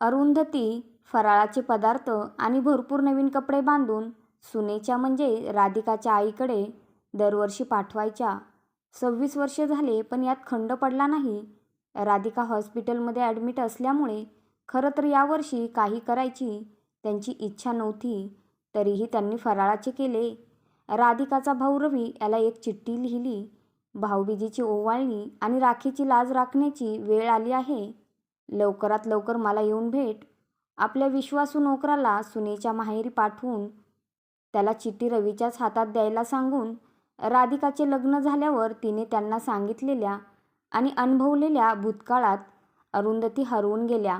अरुंधती फराळाचे पदार्थ आणि भरपूर नवीन कपडे बांधून सुनेच्या म्हणजे राधिकाच्या आईकडे दरवर्षी पाठवायच्या. 26 वर्ष झाले पण यात खंड पडला नाही. राधिका हॉस्पिटलमध्ये ॲडमिट असल्यामुळे खरं तर यावर्षी काही करायची त्यांची इच्छा नव्हती. तरीही त्यांनी फराळाचे केले. राधिकाचा भाऊ रवी याला एक चिठ्ठी लिहिली. भाऊबीजेची ओवाळणी आणि राखीची लाज राखण्याची वेळ आली आहे. लवकरात लवकर मला येऊन भेट. आपल्या विश्वासू नोकराला सुनेच्या माहेरी पाठवून त्याला चिठ्ठी रवीच्याच हातात द्यायला सांगून राधिकाचे लग्न झाल्यावर तिने त्यांना सांगितलेल्या आणि अनुभवलेल्या भूतकाळात अरुंधती हरवून गेल्या.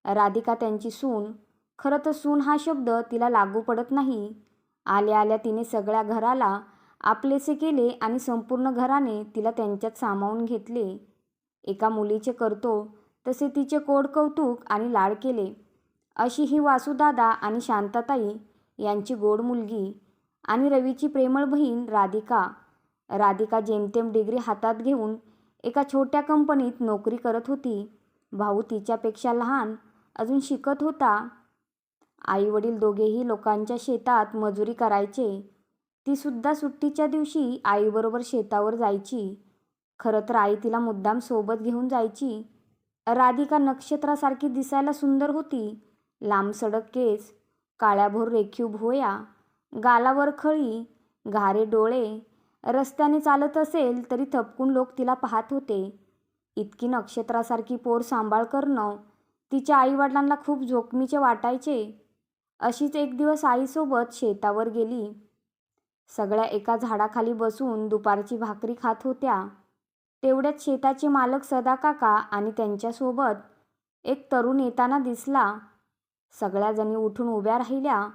राधिका त्यांची सून. खरं तर सून हा शब्द तिला लागू पडत नाही. आल्या आल्या तिने सगळ्या घराला आपलेसे केले आणि संपूर्ण घराने तिला त्यांच्यात सामावून घेतले. एका मुलीचे करतो तसे तिचे कोड कौतुक आणि लाड केले. अशी ही वासुदादा आणि शांताताई यांची गोड मुलगी आणि रवीची प्रेमळ बहीण राधिका. राधिका जेमतेम डिग्री हातात घेऊन एका छोट्या कंपनीत नोकरी करत होती. भाऊ तिच्यापेक्षा लहान, अजून शिकत होता. आई वडील दोघेही लोकांच्या शेतात मजुरी करायचे. ती सुद्धा सुट्टीच्या दिवशी आईबरोबर शेतावर जायची. खरं तर आई तिला मुद्दाम सोबत घेऊन जायची. राधिका नक्षत्रासारखी दिसायला सुंदर होती. लांबसडक केस, काळ्याभोर रेखीव भुवया, गालावर खळी, घारे डोळे. रस्त्याने चालत असेल तरी थपकून लोक तिला पाहत होते. इतकी नक्षत्रासारखी पोर सांभाळ करणं तिच्या आईवडिलांना खूप जोखमीचे वाटायचे. अशीच एक दिवस आईसोबत शेतावर गेली. सगळ्या एका झाडाखाली बसून दुपारची भाकरी खात होत्या. तेवढ्यात शेताचे मालक सदाकाका आणि त्यांच्यासोबत एक तरुण येताना दिसला. सगळ्याजणी उठून उभ्या राहिल्या.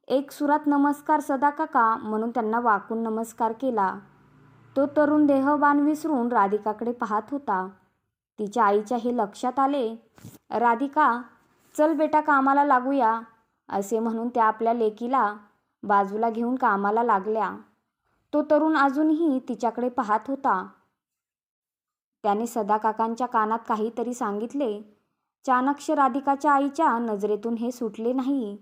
एक सुरात नमस्कार सदाकाका म्हणून त्यांना वाकून नमस्कार केला. तो तरुण देहभान विसरून राधिकाकडे पाहत होता. तिच्या आईच्या हे लक्षात आले. राधिका, चल बेटा कामाला लागूया, असे म्हणून त्या आपल्या लेकीला बाजूला घेऊन कामाला लागल्या. तो तरुण अजूनही तिच्याकडे पाहत होता. त्याने सदाकाकांच्या कानात काहीतरी सांगितले. चाणक्य राधिकाच्या आईच्या नजरेतून हे सुटले नाही.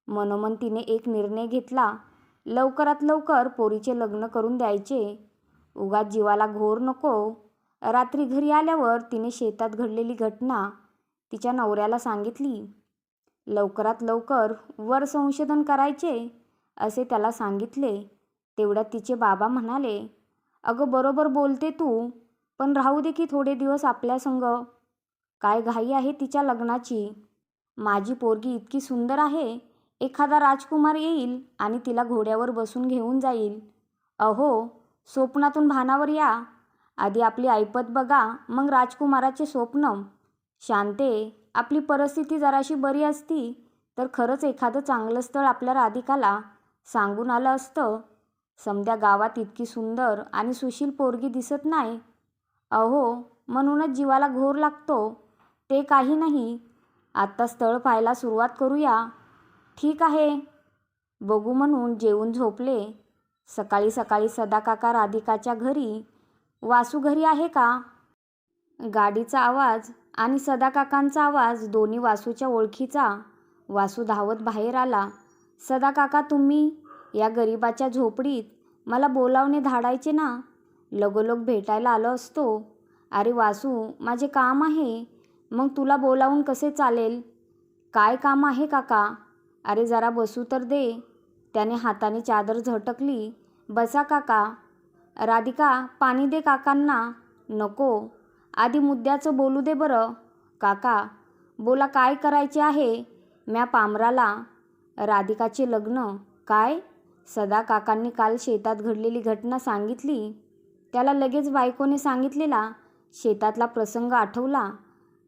मनोमन तिने एक निर्णय घेतला. लवकरात लवकर पोरीचे लग्न करून द्यायचे. उगाच जीवाला घोर नको. रात्री घरी आल्यावर तिने शेतात घडलेली घटना तिच्या नवऱ्याला सांगितली. लवकरात लवकर वर संशोधन करायचे असे त्याला सांगितले. तेवढ्यात तिचे बाबा म्हणाले, अगं बरोबर बोलते तू, पण राहू दे की थोडे दिवस आपल्या संग. काय घाई आहे तिच्या लग्नाची. माझी पोरगी इतकी सुंदर आहे, एखादा राजकुमार येईल आणि तिला घोड्यावर बसून घेऊन जाईल. अहो, स्वप्नातून भानावर या. आधी आपली ऐपत बघा, मग राजकुमाराचे स्वप्न. शांते, आपली परिस्थिती जराशी बरी असती तर खरंच एखादं चांगलं स्थळ आपल्या राधिकाला सांगून आलं असतं. समध्या गावात इतकी सुंदर आणि सुशील पोरगी दिसत नाही. अहो, म्हणूनच जीवाला घोर लागतो. ते काही नाही, आत्ता स्थळ पाहायला सुरुवात करूया. ठीक आहे, बघू म्हणून जेवून झोपले. सकाळी सकाळी सदाकाका राधिकाच्या घरी, वासू घरी आहे का? गाडीचा आवाज आणि सदाकाकांचा आवाज दोन्ही वासूच्या ओळखीचा. वासू धावत बाहेर आला. सदाकाका, तुम्ही या गरिबाच्या झोपडीत मला बोलावणे धाडायचे ना. लगोलग भेटायला आलो असतो. अरे वासू, माझे काम आहे. मग तुला बोलावून कसे चालेल? काय काम आहे काका? अरे जरा बसू तर दे. त्याने हाताने चादर झटकली. बसा काका. राधिका, पाणी दे काकांना. नको, आधी मुद्द्याचं बोलू दे बरं. काका, बोला, काय करायचे आहे? म्या पामराला. राधिकाचे लग्न. काय? सदा काकांनी काल शेतात घडलेली घटना सांगितली. त्याला लगेच बायकोने सांगितलेला शेतातला प्रसंग आठवला.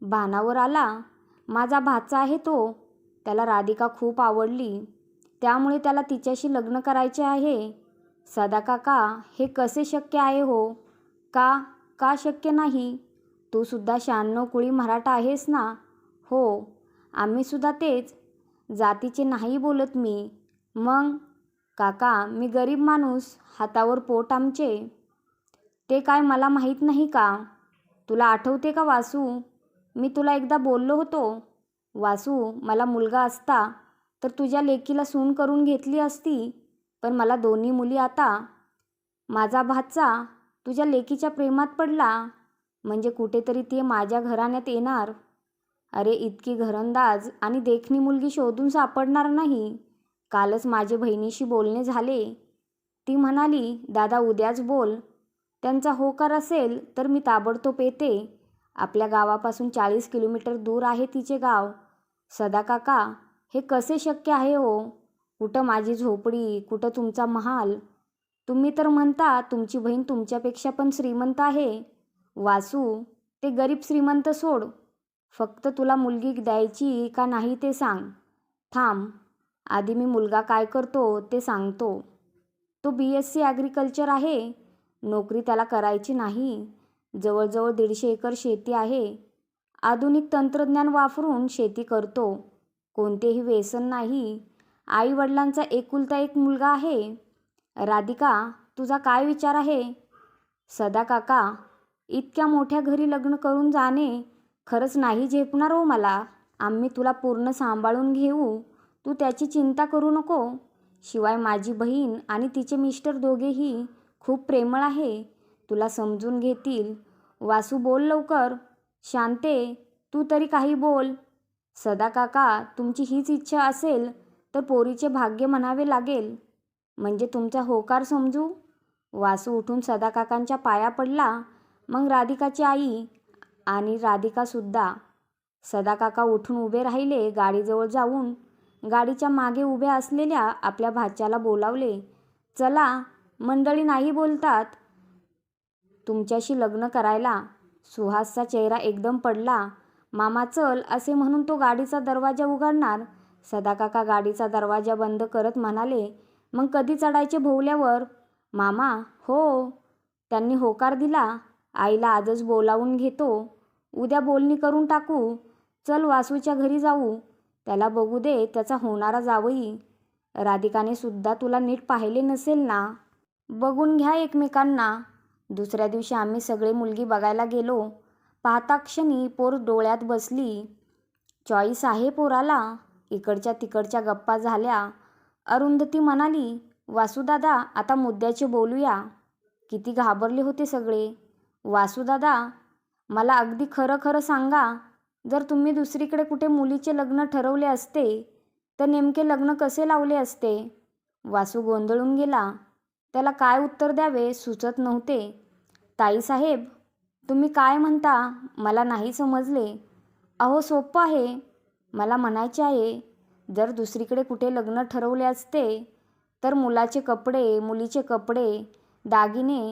भानावर आला. माझा भाचा आहे तो. त्याला राधिका खूप आवडली, त्यामुळे त्याला तिच्याशी लग्न करायचे आहे. सदाकाका, हे कसे शक्य आहे हो? का शक्य नाही? तू सुद्धा 96 कुळी मराठा आहेस ना? हो, आम्ही सुद्धा तेच जातीचे नाही बोलत मी. मग? काका, मी गरीब माणूस, हातावर पोट आमचे. ते काय मला माहीत नाही का? तुला आठवते का वासू, मी तुला एकदा बोललो होतो. वासू, मला मुलगा असता तर तुझ्या लेकीला सून करून घेतली असती, पण मला दोन्ही मुली आता. माझा भाचा तुझ्या लेकीच्या प्रेमात पडला म्हणजे कुठेतरी ती माझ्या घराण्यात येणार. अरे इतकी घरंदाज आणि देखणी मुलगी शोधून सापडणार नाही. कालच माझे बहिणीशी बोलणे झाले. ती म्हणाली, दादा उद्याच बोल. त्यांचा होकार असेल तर मी ताबडतोब येते. आपल्या गावापासून 40 किलोमीटर दूर आहे तिचे गाव. सदाकाका, हे कसे शक्य आहे हो? कुठं माझी झोपडी, कुठं तुमचा महाल. तुम्ही तर म्हणता तुमची बहीण तुमच्यापेक्षा पण श्रीमंत आहे. वासू, ते गरीब श्रीमंत सोड. फक्त तुला मुलगी द्यायची का नाही ते सांग. थांब, आधी मी मुलगा काय करतो ते सांगतो. तो BSc ॲग्रिकल्चर आहे. नोकरी त्याला करायची नाही. जवळजवळ 150 एकर शेती आहे. आधुनिक तंत्रज्ञान वापरून शेती करतो. कोणतेही व्यसन नाही. आईवडिलांचा एकुलता एक मुलगा आहे. राधिका, तुझा काय विचार आहे? सदाकाका, इतक्या मोठ्या घरी लग्न करून जाणे खरंच नाही झेपणार हो मला. आम्ही तुला पूर्ण सांभाळून घेऊ. तू त्याची चिंता करू नको. शिवाय माझी बहीण आणि तिचे मिस्टर दोघेही खूप प्रेमळ आहे. तुला समजून घेतील. वासू, बोल लवकर. शांते, तू तरी काही बोल. सदाकाका, तुमची हीच इच्छा असेल तर पोरीचे भाग्य म्हणावे लागेल. म्हणजे तुमचा होकार समजू. वासू उठून सदाकाकांच्या पाया पडला. मग राधिकाची आई आणि राधिकासुद्धा. सदाकाका उठून उभे राहिले. गाडीजवळ जाऊन गाडीच्या मागे उभे असलेल्या आपल्या भाच्याला बोलावले. चला, मंडळी नाही बोलतात तुमच्याशी लग्न करायला. सुहासचा चेहरा एकदम पडला. मामा चल, असे म्हणून तो गाडीचा दरवाजा उघडणार. सदाकाका गाडीचा दरवाजा बंद करत म्हणाले, मग कधी चढायचे भोवल्यावर? मामा, हो. त्यांनी होकार दिला. आईला आजच बोलावून घेतो. उद्या बोलणी करून टाकू. चल वासूच्या घरी जाऊ. त्याला बघू दे, त्याचा होणारा जावई. राधिकाने सुद्धा तुला नीट पाहिले नसेल ना. बघून घ्या एकमेकांना. दुसऱ्या दिवशी आम्ही सगळे मुलगी बघायला गेलो. पाहता क्षणी पोर डोळ्यात बसली. चॉईस आहे पोराला. इकडच्या तिकडच्या गप्पा झाल्या. अरुंधती म्हणाली, वासूदादा, आता मुद्द्याचे बोलूया. किती घाबरले होते सगळे. वासूदादा, मला अगदी खरं खरं सांगा. जर तुम्ही दुसरीकडे कुठे मुलीचे लग्न ठरवले असते तर नेमके लग्न कसे लावले असते? वासू गोंधळून गेला. त्याला काय उत्तर द्यावे सुचत नव्हते. ताईसाहेब, तुम्ही काय म्हणता मला नाही समजले. अहो सोपं आहे. मला म्हणायचे आहे, जर दुसरीकडे कुठे लग्न ठरवले असते तर मुलाचे कपडे, मुलीचे कपडे, दागिने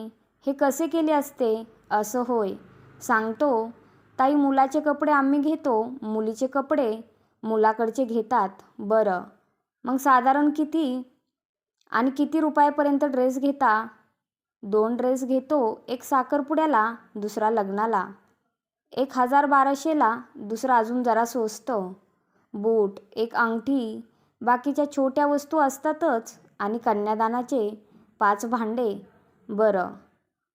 हे कसे केले असते? असं होय. सांगतो ताई, मुलाचे कपडे आम्ही घेतो, मुलीचे कपडे मुलाकडचे घेतात. बरं, मग साधारण किती आणि किती रुपयापर्यंत ड्रेस घेता? 2 ड्रेस घेतो. एक साखरपुड्याला, दुसरा लग्नाला. 1,000-1,200ला, दुसरा अजून जरा स्वस्त. बूट, एक अंगठी, बाकीच्या छोट्या वस्तू असतातच आणि कन्यादानाचे 5 भांडे. बरं,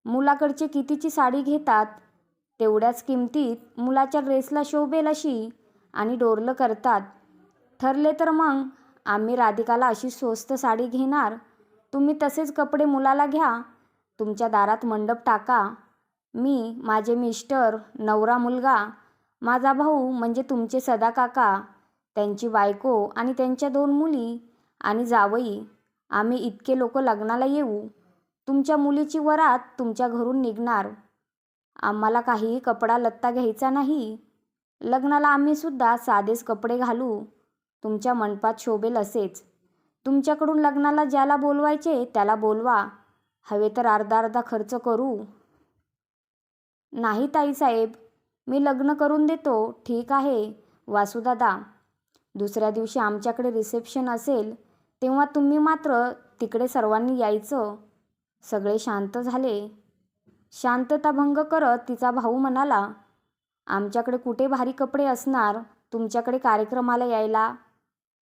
मुलाकडचे कितीची साडी घेतात? तेवढ्याच किमतीत मुलाच्या ड्रेसला शोभेल अशी आणि डोरलं करतात. ठरले तर मग आम्ही राधिकाला अशी स्वस्त साडी घेणार. तुम्ही तसेच कपडे मुलाला घ्या. तुमच्या दारात मंडप टाका. मी, माझे मिस्टर, नवरा मुलगा, माझा भाऊ म्हणजे तुमचे सदाकाका, त्यांची बायको आणि त्यांच्या 2 मुली आणि जावई, आम्ही इतके लोक लग्नाला येऊ. तुमच्या मुलीची वरात तुमच्या घरून निघणार. आम्हाला काही कपडा लत्ता घ्यायचा नाही. लग्नाला आम्ही सुद्धा साधेच कपडे घालू. तुमच्या मंडपात शोभेल असेच. तुमच्याकडून लग्नाला ज्याला बोलवायचे त्याला बोलवा. हवे तर अर्धा खर्च करू. नाही ताईसाहेब, मी लग्न करून देतो. ठीक आहे वासूदादा. दुसऱ्या दिवशी आमच्याकडे रिसेप्शन असेल तेव्हा तुम्ही मात्र तिकडे सर्वांनी यायचं. सगळे शांत झाले. शांतताभंग करत तिचा भाऊ म्हणाला, आमच्याकडे कुठे भारी कपडे असणार तुमच्याकडे कार्यक्रमाला यायला?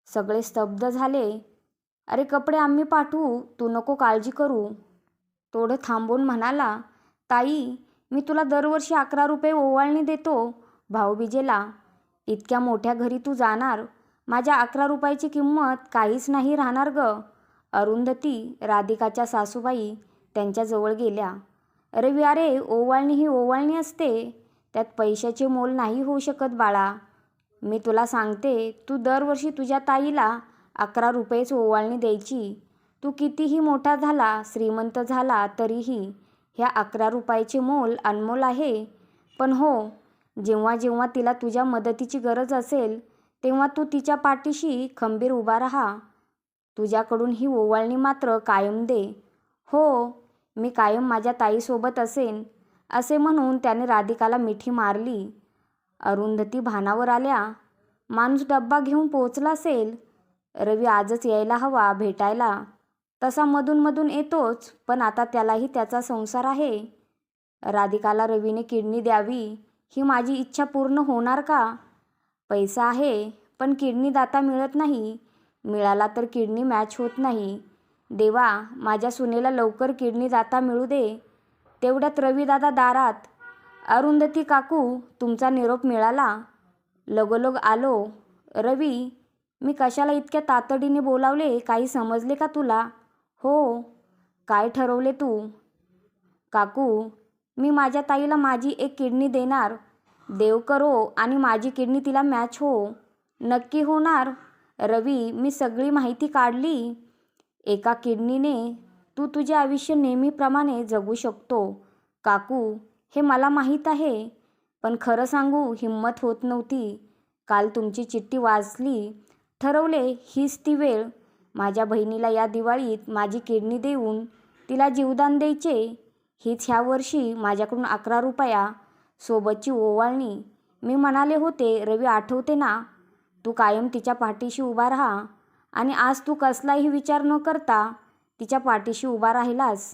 सगळे स्तब्ध झाले. अरे कपडे आम्ही पाठवू, तू नको काळजी करू. थोडं थांबून म्हणाला, ताई, मी तुला दरवर्षी 11 रुपये ओवाळणी देतो भाऊबीजेला. इतक्या मोठ्या घरी तू जाणार, माझ्या 11 रुपयाची किंमत काहीच नाही राहणार ग. अरुंधती, राधिकाच्या सासूबाई त्यांच्याजवळ गेल्या. रवी, अरे ओवाळणी ही ओवाळणी असते, त्यात पैशाचे मोल नाही होऊ शकत बाळा. मी तुला सांगते, तू दरवर्षी तुझ्या ताईला 11 रुपयेच ओवाळणी द्यायची. तू कितीही मोठा झाला, श्रीमंत झाला तरीही ह्या 11 रुपयाचे मोल अनमोल आहे. पण हो, जेव्हा जेव्हा तिला तुझ्या मदतीची गरज असेल तेव्हा तू तिच्या पाठीशी खंबीर उभा राहा. तुझ्याकडून ही ओवाळणी मात्र कायम दे. हो, मी कायम माझ्या ताईसोबत असेन, असे म्हणून त्याने राधिकाला मिठी मारली. अरुंधती भानावर आल्या. माणूस डब्बा घेऊन पोचला असेल. रवी आजच यायला हवा भेटायला. तसा मधून येतोच, पण आता त्यालाही त्याचा संसार आहे. राधिकाला रवीने किडनी द्यावी ही माझी इच्छा पूर्ण होणार का? पैसा आहे, पण किडनी दाता मिळत नाही. मिळाला तर किडनी मॅच होत नाही. देवा, माझ्या सुनेला लवकर किडनी दाता मिळू दे. तेवढ्यात रवीदादा दारात. अरुंधती काकू, तुमचा निरोप मिळाला. लगोलग आलो. रवी, मी कशाला इतक्या तातडीने बोलावले काही समजले का तुला? हो. काय ठरवले तू? काकू, मी माझ्या ताईला माझी एक किडनी देणार. देव करो आणि माझी किडनी तिला मॅच हो. नक्की होणार. रवी, मी सगळी माहिती काढली. एका किडनीने तू तुझे आयुष्य नेहमीप्रमाणे जगू शकतो. काकू, हे मला माहीत आहे, पण खरं सांगू हिंमत होत नव्हती. काल तुमची चिठ्ठी वाचली. ठरवले हीच ती वेळ. माझ्या बहिणीला या दिवाळीत माझी किडनी देऊन तिला जीवदान द्यायचे. हीच ह्या वर्षी माझ्याकडून 11 रुपया सोबतची ओवाळणी. मी म्हणाले होते, रवी आठवते ना, तू कायम तिच्या पाठीशी उभा राहा. आणि आज तू कसलाही विचार न करता तिच्या पाठीशी उभा राहिलास.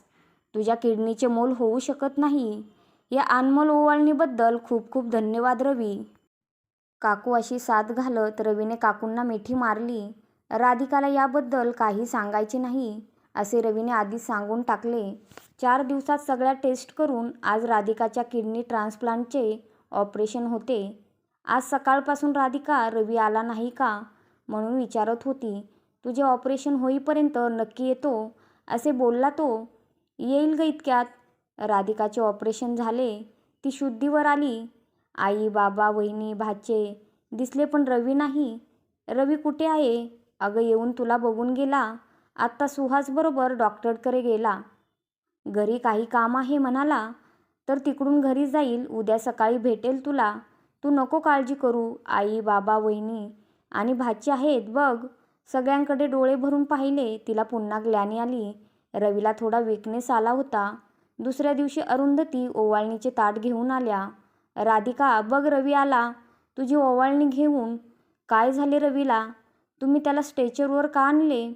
तुझ्या किडनीचे मोल होऊ शकत नाही. या अनमोल ओवाळणीबद्दल खूप खूप धन्यवाद रवी. काकू अशी साथ घालत रवीने काकूंना मिठी मारली. राधिकाला याबद्दल काही सांगायचे नाही असे रवीने आधीच सांगून टाकले. 4 दिवसात सगळ्या टेस्ट करून आज राधिकाच्या किडनी ट्रान्सप्लांटचे ऑपरेशन होते. आज सकाळपासून राधिका रवी आला नाही का म्हणून विचारत होती. तुझे ऑपरेशन होईपर्यंत नक्की येतो असे बोलला तो. येईल ग इतक्यात. राधिकाचे ऑपरेशन झाले. ती शुद्धीवर आली. आई, बाबा, वहिनी, भाचे दिसले पण रवी नाही. रवी कुठे आहे? अगं, येऊन तुला बघून गेला. आत्ता सुहासबरोबर डॉक्टरकडे गेला. घरी काही काम आहे म्हणाला, तर तिकडून घरी जाईल. उद्या सकाळी भेटेल तुला. तू नको काळजी करू. आई, बाबा, वहिनी आणि भाची आहेत बघ. सगळ्यांकडे डोळे भरून पाहिले. तिला पुन्हा ग्लानी आली. रवीला थोडा वीकनेस आला होता. दुसऱ्या दिवशी अरुंधती ओवाळणीचे ताट घेऊन आल्या. राधिका, बघ रवी आला तुझी ओवाळणी घेऊन. काय झाले रवीला? तुम्ही त्याला स्ट्रेचरवर का आणले?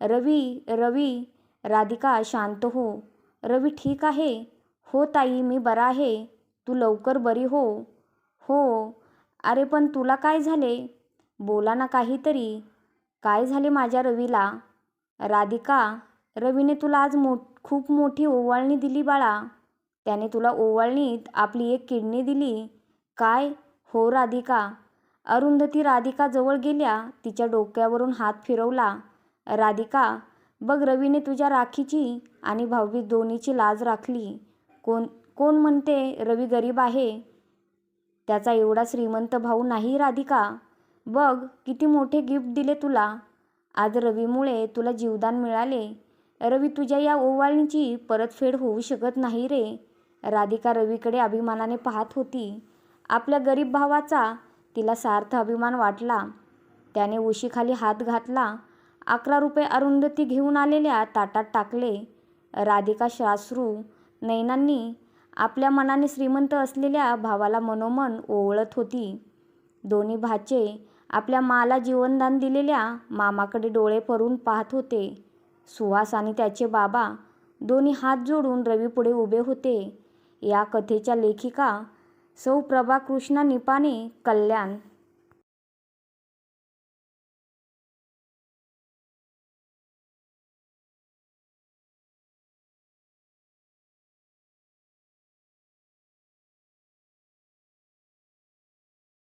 रवी, रवी. राधिका, शांत हो. रवी ठीक आहे. हो ताई, मी बरा आहे. तू लवकर बरी हो. हो. अरे पण तुला काय झाले? बोला ना काहीतरी. काय झाले माझ्या रवीला? राधिका, रवीने तुला आज खूप मोठी ओवाळणी दिली बाळा. त्याने तुला ओवाळणीत आपली एक किडनी दिली. काय? हो राधिका. अरुंधती राधिका जवळ गेल्या. तिच्या डोक्यावरून हात फिरवला. राधिका, बघ रवीने तुझ्या राखीची आणि भाऊबीज दोन्हीची लाज राखली. कोण म्हणते रवी गरीब आहे? त्याचा एवढा श्रीमंत भाऊ नाही राधिका. बघ किती मोठे गिफ्ट दिले तुला. आज रवीमुळे तुला जीवदान मिळाले. रवी, तुझ्या या ओवाळणीची परतफेड होऊ शकत नाही रे. राधिका रवीकडे अभिमानाने पाहत होती. आपल्या गरीब भावाचा तिला सार्थ अभिमान वाटला. त्याने उशीखाली हात घातला. 11 रुपये अरुंधती घेऊन आलेल्या ताटात टाकले. राधिका साश्रू नयनांनी आपल्या मनाने श्रीमंत असलेल्या भावाला मनोमन ओवळत होती. दोन्ही भाचे आपल्या माला जीवनदान दिलेल्या मामाकडे डोळे भरून पाहत होते. सुहास आणि त्याचे बाबा दोन्ही हात जोडून रवीपुढे उभे होते. या कथेच्या लेखिका सौ प्रभा कृष्णा निपाने, कल्याण.